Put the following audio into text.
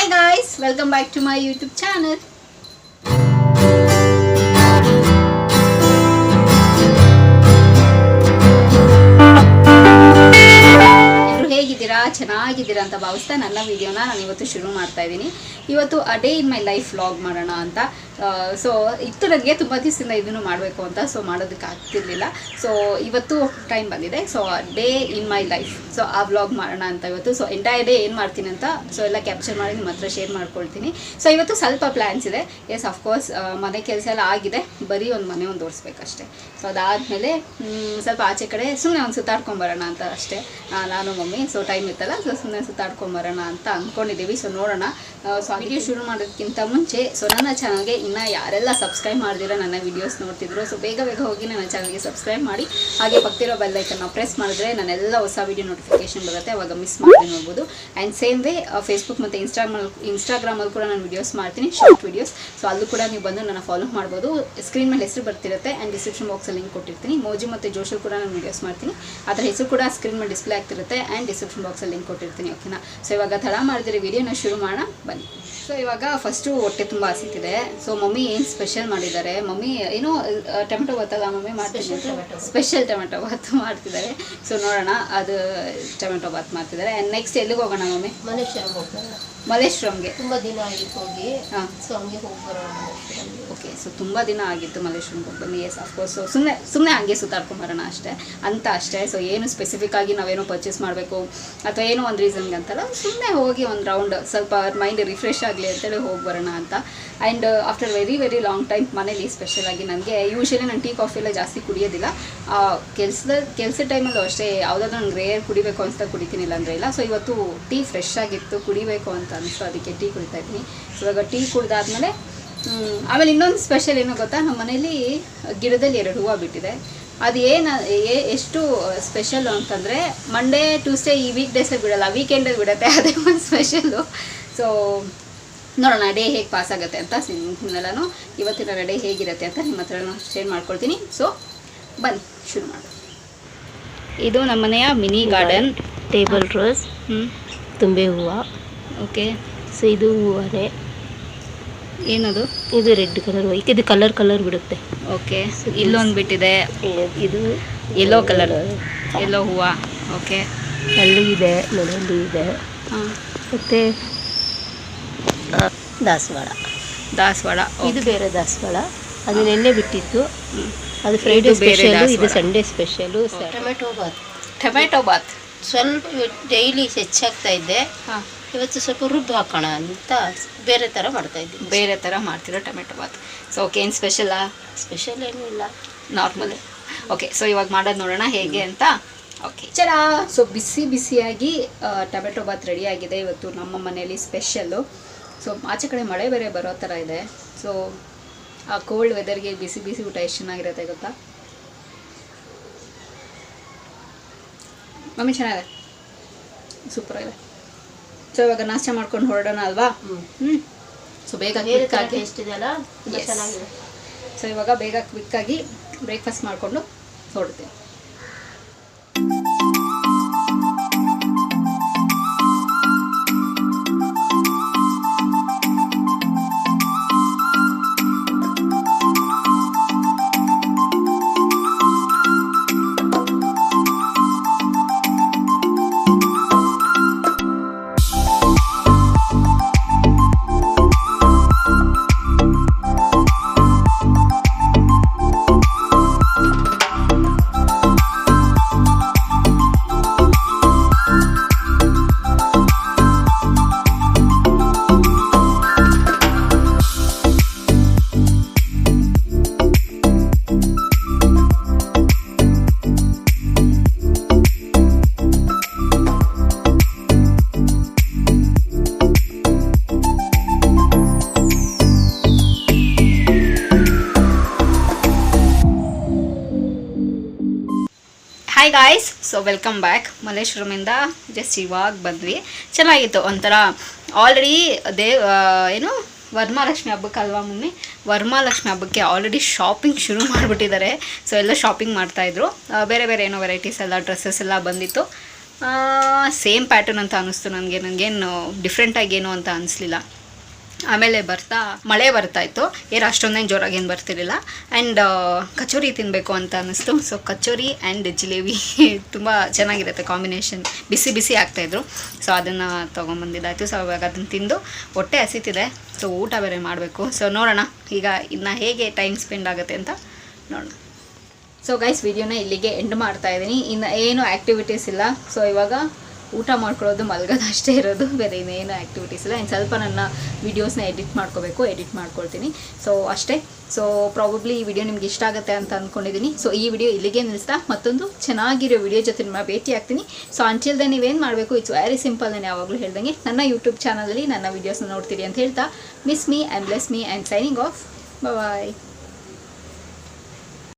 Hi guys, welcome back to my YouTube channel. ಹೇಗಿದ್ದೀರಾ ಚೆನ್ನಾಗಿದ್ದೀರಾ ಅಂತ ಭಾವಿಸ್ತಾ ನನ್ನ ವಿಡಿಯೋನ ನಾನು ಇವತ್ತು ಶುರು ಮಾಡ್ತಾ ಇದ್ದೀನಿ. ಇವತ್ತು a day in my life vlog ಮಾಡೋಣ ಅಂತ. ಸೊ ಇತ್ತು ನನಗೆ ತುಂಬ ದಿವಸದಿಂದ ಇದನ್ನು ಮಾಡಬೇಕು ಅಂತ, ಸೊ ಮಾಡೋದಕ್ಕೆ ಆಗ್ತಿರ್ಲಿಲ್ಲ. ಸೊ ಇವತ್ತು ಟೈಮ್ ಬಂದಿದೆ. So day in my life, so ಆ ವ್ಲಾಗ್ ಮಾಡೋಣ ಅಂತ ಇವತ್ತು. ಸೊ ಎಂಟೈರ್ ಡೇ ಏನು ಮಾಡ್ತೀನಿ ಅಂತ ಸೊ ಎಲ್ಲ ಕ್ಯಾಪ್ಚರ್ ಮಾಡಿ ನಿಮ್ಮ ಹತ್ರ ಶೇರ್ ಮಾಡ್ಕೊಳ್ತೀನಿ. ಸೊ ಇವತ್ತು ಸ್ವಲ್ಪ ಪ್ಲ್ಯಾನ್ಸ್ ಇದೆ. ಎಸ್ ಅಫ್ಕೋರ್ಸ್ ಮನೆ ಕೆಲಸ ಎಲ್ಲ ಆಗಿದೆ, ಬರೀ ಒಂದು ಮನೆ ಒಂದು ಓಡಿಸ್ಬೇಕಷ್ಟೆ. ಸೊ ಅದಾದಮೇಲೆ ಸ್ವಲ್ಪ ಆಚೆ ಕಡೆ ಸುಮ್ಮನೆ ಒಂದು ಸುತ್ತಾಡ್ಕೊಂಬರೋಣ ಅಂತ ಅಷ್ಟೇ, ನಾನು ಮಮ್ಮಿ. ಸೊ ಟೈಮ್ ಇತ್ತಲ್ಲ, ಸೊ ಸುಮ್ಮನೆ ಸುತ್ತಾಡ್ಕೊಂಬರೋಣ ಅಂತ ಅಂದ್ಕೊಂಡಿದ್ದೀವಿ. ಸೊ ನೋಡೋಣ. ಸೊ ವಿಡಿಯೋ ಶುರು ಮಾಡೋದಕ್ಕಿಂತ ಮುಂಚೆ ಸೊ ನನ್ನ ಚಾನಲ್ಗೆ ಇನ್ನೂ ಯಾರೆಲ್ಲ ಸಬ್ಸ್ಕ್ರೈಬ್ ಮಾಡ್ದಿರೋ ನನ್ನ ವೀಡಿಯೋಸ್ ನೋಡ್ತಿದ್ರು, ಸೊ ಬೇಗ ಹೋಗಿ ನನ್ನ ಚಾನಲ್ಗೆ ಸಬ್ಸ್ಕ್ರೈಬ್ ಮಾಡಿ. ಹಾಗೆ ಪಕ್ಕದಿರೋ ಬೆಲ್ ಐಕನ್ನ ಪ್ರೆಸ್ ಮಾಡಿದ್ರೆ ನನ್ನೆಲ್ಲ ಹೊಸ ವೀಡಿಯೋ ನೋಟಿಫಿಕೇಶನ್ ಬರುತ್ತೆ, ಅವಾಗ ಮಿಸ್ ಮಾಡಿ ನೋಡ್ಬೋದು. ಆ್ಯಂಡ್ ಸೇಮ್ ವೇ ಫೇಸ್ಬುಕ್ ಮತ್ತು ಇನ್ಸ್ಟಾಗ್ರಾಮಲ್ಲಿ ಕೂಡ ನಾನು ವೀಡಿಯೋಸ್ ಮಾಡ್ತೀನಿ, ಶಾರ್ಟ್ ವೀಡಿಯೋಸ್. ಸೊ ಅಲ್ಲೂ ಕೂಡ ನೀವು ಬಂದು ನನ್ನ ಫಾಲೋ ಮಾಡ್ಬೋದು. ಸ್ಕ್ರೀನ್ ಮೇಲೆ ಹೆಸರು ಬರ್ತಿರುತ್ತೆ ಆ್ಯಂಡ್ ಡಿಸ್ಕ್ರಿಪ್ಷನ್ ಬಾಕ್ಸಲ್ಲಿ ಲಿಂಕ್ ಕೊಟ್ಟಿರ್ತೀನಿ. ಮೋಜು ಮತ್ತು ಜೋಶಲ್ಲಿ ಕೂಡ ನಾನು ವೀಡಿಯೋಸ್ ಮಾಡ್ತೀನಿ, ಅದರ ಹೆಸರು ಕೂಡ ಸ್ಕ್ರೀನ್ ಮೇಲೆ ಡಿಸ್ಪ್ಲೇ ಆಗ್ತಿರುತ್ತೆ ಆ್ಯಂಡ್ ಡಿಸ್ಕ್ರಿಪ್ಷನ್ ಬಾಕ್ಸಲ್ಲಿ ಲಿಂಕ್ ಕೊಟ್ಟಿರ್ತೀನಿ. ಓಕೆನಾ? ಸೊ ಇವಾಗ ತಡ ಮಾಡಿದ್ರೆ ವೀಡಿಯೋನ ಶುರು ಮಾಡೋಣ ಬನ್ನಿ. ಸೊ ಇವಾಗ ಫಸ್ಟು ಹೊಟ್ಟೆ ತುಂಬ ಹಸಿತಿದೆ. ಸೊ ಮಮ್ಮಿ ಏನು ಸ್ಪೆಷಲ್ ಮಾಡಿದ್ದಾರೆ, ಮಮ್ಮಿ ಏನೋ ಟೊಮೆಟೊ ಬಾತಲ್ಲ ಮಮ್ಮಿ ಮಾಡ್ತಿದ್ದಾರೆ, ಸ್ಪೆಷಲ್ ಟೊಮೆಟೊ ಬಾತ್ ಮಾಡ್ತಿದ್ದಾರೆ. ಸೊ ನೋಡೋಣ, ಅದು ಟೊಮೆಟೊ ಬಾತ್ ಮಾಡ್ತಿದ್ದಾರೆ. ಆ್ಯಂಡ್ ನೆಕ್ಸ್ಟ್ ಎಲ್ಲಿಗೆ ಹೋಗೋಣ ಮಮ್ಮಿ? ಮಲ್ಲೇಶ್ವರಂಗೆ. ತುಂಬ ದಿನ ಆಗಿತ್ತು ಹೋಗಿ. ಹಾಂ, ಸೊ ಹಂಗೆ ಹೋಗಿ ಬರೋಣ. ಓಕೆ, ಸೊ ತುಂಬ ದಿನ ಆಗಿತ್ತು ಮಲ್ಲೇಶ್ವರಂಗೆ ಹೋಗಿ ಬನ್ನಿ. Yes of course. ಸೊ ಸುಮ್ಮನೆ ಹಂಗೆ ಸುತ್ತಾಡ್ಕೊಂಬರೋಣ ಅಷ್ಟೇ. ಸೊ ಏನು ಸ್ಪೆಸಿಫಿಕ್ ಆಗಿ ನಾವೇನೋ ಪರ್ಚೇಸ್ ಮಾಡಬೇಕು ಅಥವಾ ಏನೋ ಒಂದು ರೀಸನ್ಗೆ ಅಂತಲ್ಲ, ಸುಮ್ಮನೆ ಹೋಗಿ ಒಂದು ರೌಂಡ್ ಸ್ವಲ್ಪ ಮೈಂಡ್ ರಿಫ್ರೆಶ್ ಆಗಲಿ ಅಂತೇಳಿ ಹೋಗಿ ಬರೋಣ ಅಂತ. And after very long time ಮನೇಲಿ ಸ್ಪೆಷಲಾಗಿ ನನಗೆ ಯೂಶ್ವಲಿ ನಾನು ಟೀ ಕಾಫಿ ಎಲ್ಲ ಜಾಸ್ತಿ ಕುಡಿಯೋದಿಲ್ಲ. ಕೆಲಸದ ಟೈಮಲ್ಲೂ ಅಷ್ಟೇ, ಯಾವುದಾದ್ರೂ ನಂಗೆ ರೇರ್ ಕುಡಿಬೇಕು ಅಂತ ಕುಡಿತೀನಿಲ್ಲ ಅಂದರೆ ಇಲ್ಲ. ಸೊ ಇವತ್ತು ಟೀ ಫ್ರೆಶ್ ಆಗಿತ್ತು, ಕುಡಿಬೇಕು ಅಂತ ಅನಿಸ್ತು, ಅದಕ್ಕೆ ಟೀ ಕುಡಿತಾ ಇದ್ದೀನಿ. ಸೊ ಇವಾಗ ಟೀ ಕುಡಿದಾದ್ಮೇಲೆ ಆಮೇಲೆ ಇನ್ನೊಂದು ಸ್ಪೆಷಲ್ ಏನೋ ಗೊತ್ತಾ, ನಮ್ಮ ಮನೇಲಿ ಗಿಡದಲ್ಲಿ 2 ಹೂವು ಬಿಟ್ಟಿದೆ. ಅದು ಎಷ್ಟು ಸ್ಪೆಷಲ್ಲು ಅಂತಂದರೆ, ಮಂಡೇ ಟ್ಯೂಸ್ಡೇ ಈ ವೀಕ್ ಡೇಸಲ್ಲಿ ಬಿಡೋಲ್ಲ, ವೀಕೆಂಡಲ್ಲಿ ಬಿಡುತ್ತೆ. ಅದೇ ಒಂದು ಸ್ಪೆಷಲ್ಲು. ಸೊ ನೋಡೋಣ ಡೇ ಹೇಗೆ ಪಾಸ್ ಆಗುತ್ತೆ ಅಂತ. ನಿಮ್ಮೆಲ್ಲನೂ ಇವತ್ತಿನ ಡೇ ಹೇಗಿರುತ್ತೆ ಅಂತ ನಿಮ್ಮ ಹತ್ರ ಶೇರ್ ಮಾಡ್ಕೊಳ್ತೀನಿ. ಸೊ ಬನ್ನಿ ಶುರು ಮಾಡೋಣ. ಇದು ನಮ್ಮ ಮನೆಯ ಮಿನಿ ಗಾರ್ಡನ್. ಟೇಬಲ್ ರೋಸ್, ತುಂಬೆ ಹೂವು. ಓಕೆ. ಸೊ ಇದು ಹೂವೇ. ಏನದು? ಇದು ರೆಡ್ ಕಲರ್, ಇದು ಕಲರ್ ಬಿಡುತ್ತೆ. ಓಕೆ. ಇಲ್ಲೊಂದು ಬಿಟ್ಟಿದೆ, ಇದು ಯೆಲ್ಲೋ ಕಲರ್, ಯೆಲ್ಲೋ ಹೂವು. ಓಕೆ. ಅಲ್ಲಿ ಇದೆ ನೋಡಿ, ಅಲ್ಲಿ ಇದೆ. ಹಾಂ. ಮತ್ತು ದಾಸವಾಳ. ಇದು ಬೇರೆ ದಾಸವಾಳ, ಅದು ನೆನ್ನೆ ಬಿಟ್ಟಿತ್ತು. ಅದು ಫ್ರೈಡೇ ಸ್ಪೆಷಲು, ಇದು ಸಂಡೇ ಸ್ಪೆಷಲು. ಟೊಮೆಟೊ ಬಾತ್ ಸ್ವಲ್ಪ ಡೈಲಿ ಹೆಚ್ಚಾಗ್ತಾ ಇದ್ದೆ. ಹಾಂ, ಇವತ್ತು ಸ್ವಲ್ಪ ರುಬ್ಬು ಹಾಕೋಣ ಅಂತ ಬೇರೆ ಥರ ಮಾಡ್ತಾಯಿದ್ದೀನಿ. ಬೇರೆ ಥರ ಮಾಡ್ತಿರೋ ಟೊಮೆಟೊ ಬಾತ್. ಸೊ ಓಕೆ, ಏನು ಸ್ಪೆಷಲ್ಲಾ? ಸ್ಪೆಷಲ್ ಏನೂ ಇಲ್ಲ, ನಾರ್ಮಲ್. ಓಕೆ. ಸೊ ಇವಾಗ ಮಾಡೋದು ನೋಡೋಣ ಹೇಗೆ ಅಂತ. ಓಕೆ ಚಲಾ. ಸೊ ಬಿಸಿಯಾಗಿ ಟೊಮೆಟೊ ಬಾತ್ ರೆಡಿಯಾಗಿದೆ. ಇವತ್ತು ನಮ್ಮ ಮನೆಯಲ್ಲಿ ಸ್ಪೆಷಲ್ಲು. ಸೊ ಆಚೆ ಕಡೆ ಮಳೆ ಬೇರೆ ಬರೋ ಥರ ಇದೆ. ಸೊ ಆ ಕೋಲ್ಡ್ ವೆದರ್ಗೆ ಬಿಸಿ ಊಟ ಎಷ್ಟು ಚೆನ್ನಾಗಿರುತ್ತೆ ಗೊತ್ತಾ ಮಮ್ಮಿ? ಚೆನ್ನಾಗಿದೆ, ಸೂಪರಾಗಿದೆ. ಸೊ ಇವಾಗ ನಾಷ್ಟ ಮಾಡ್ಕೊಂಡು ಹೊರಡೋಣ ಅಲ್ವಾ? ಸೊ ಬೇಗ ಕ್ವಿಕ್ಕಾಗಿ ಎಷ್ಟಿದೆಯಲ್ಲ, ಚೆನ್ನಾಗಿದೆ. ಸೊ ಇವಾಗ ಬೇಗ ಕ್ವಿಕ್ಕಾಗಿ ಬ್ರೇಕ್ಫಾಸ್ಟ್ ಮಾಡಿಕೊಂಡು ಹೊರಡ್ತೀವಿ. Hi guys, so welcome back. ಮಲ್ಲೇಶ್ವರಮಿಂದ ಜಸ್ಟ್ ಇವಾಗ ಬಂದ್ವಿ. ಚೆನ್ನಾಗಿತ್ತು ಒಂಥರ. ಆಲ್ರೆಡಿ ಏನು ವರಮಹಾಲಕ್ಷ್ಮಿ ಹಬ್ಬಕ್ಕೆ ಅಲ್ವಾ ಮೊನ್ನೆ, ವರಮಹಾಲಕ್ಷ್ಮಿ ಹಬ್ಬಕ್ಕೆ ಆಲ್ರೆಡಿ ಶಾಪಿಂಗ್ ಶುರು ಮಾಡಿಬಿಟ್ಟಿದ್ದಾರೆ. ಸೊ ಎಲ್ಲ ಶಾಪಿಂಗ್ ಮಾಡ್ತಾಯಿದ್ರು. ಬೇರೆ ಏನೋ ವೆರೈಟೀಸ್ ಎಲ್ಲ ಡ್ರೆಸ್ಸಸ್ ಎಲ್ಲ ಬಂದಿತ್ತು. ಸೇಮ್ ಪ್ಯಾಟರ್ನ್ ಅಂತ ಅನ್ನಿಸ್ತು ನನಗೇನು ಡಿಫ್ರೆಂಟಾಗಿ ಏನು ಅಂತ ಅನಿಸ್ಲಿಲ್ಲ. ಆಮೇಲೆ ಮಳೆ ಬರ್ತಾಯಿತ್ತು, ಏನು ಅಷ್ಟೊಂದೇನು ಜೋರಾಗಿ ಏನು ಬರ್ತಿರಲಿಲ್ಲ. ಆ್ಯಂಡ್ ಕಚೋರಿ ತಿನ್ನಬೇಕು ಅಂತ ಅನ್ನಿಸ್ತು. ಸೊ ಕಚೋರಿ ಆ್ಯಂಡ್ ಜಿಲೇಬಿ ತುಂಬ ಚೆನ್ನಾಗಿರುತ್ತೆ ಕಾಂಬಿನೇಷನ್, ಬಿಸಿ ಬಿಸಿ ಆಗ್ತಾಯಿದ್ರು. ಸೊ ಅದನ್ನು ತೊಗೊಂಬಂದಿದ್ದಾಯಿತು. ಸೊ ಇವಾಗ ಅದನ್ನು ತಿಂದು ಹೊಟ್ಟೆ ಹಸಿತಿದೆ. ಸೊ ಊಟ ಬೇರೆ ಮಾಡಬೇಕು. ಸೊ ನೋಡೋಣ ಈಗ ಇನ್ನು ಹೇಗೆ ಟೈಮ್ ಸ್ಪೆಂಡ್ ಆಗುತ್ತೆ ಅಂತ ನೋಡೋಣ. ಸೊ ಗೈಸ್, ವಿಡಿಯೋನ ಇಲ್ಲಿಗೆ ಎಂಡ್ ಮಾಡ್ತಾ ಇದ್ದೀನಿ. ಇನ್ನು ಏನು ಆ್ಯಕ್ಟಿವಿಟೀಸ್ ಇಲ್ಲ. ಸೊ ಇವಾಗ ಊಟ ಮಾಡ್ಕೊಳ್ಳೋದು, ಮಲಗೋದು ಅಷ್ಟೇ ಇರೋದು, ಬೇರೆ ಇನ್ನೇನು ಆ್ಯಕ್ಟಿವಿಟೀಸ್ ಇಲ್ಲ. ಇನ್ನು ಸ್ವಲ್ಪ ನನ್ನ ವೀಡಿಯೋಸ್ನ ಎಡಿಟ್ ಮಾಡ್ಕೊಳ್ತೀನಿ. ಸೊ ಅಷ್ಟೇ. ಸೊ ಪ್ರಾಬಬ್ಲಿ ಈ ವಿಡಿಯೋ ನಿಮ್ಗೆ ಇಷ್ಟ ಆಗುತ್ತೆ ಅಂತ ಅಂದ್ಕೊಂಡಿದ್ದೀನಿ. ಸೊ ಈ ವಿಡಿಯೋ ಇಲ್ಲಿಗೆ ನಿಲ್ಲಿಸ್ತಾ ಮತ್ತೊಂದು ಚೆನ್ನಾಗಿರೋ ವಿಡಿಯೋ ಜೊತೆ ನಿಮ್ಮ ಭೇಟಿ ಆಗ್ತೀನಿ. ಸೊ ಅಂಟಿಲ್ ನೀವೇನು ಮಾಡಬೇಕು, ಇಟ್ಸ್ ವೆರಿ ಸಿಂಪಲ್. ನಾನು ಯಾವಾಗಲೂ ಹೇಳ್ದಂಗೆ ನನ್ನ ಯೂಟ್ಯೂಬ್ ಚಾನಲಲ್ಲಿ ನನ್ನ ವೀಡಿಯೋಸ್ನ ನೋಡ್ತೀರಿ ಅಂತ ಹೇಳ್ತಾ, miss me and bless me and signing off. Bye.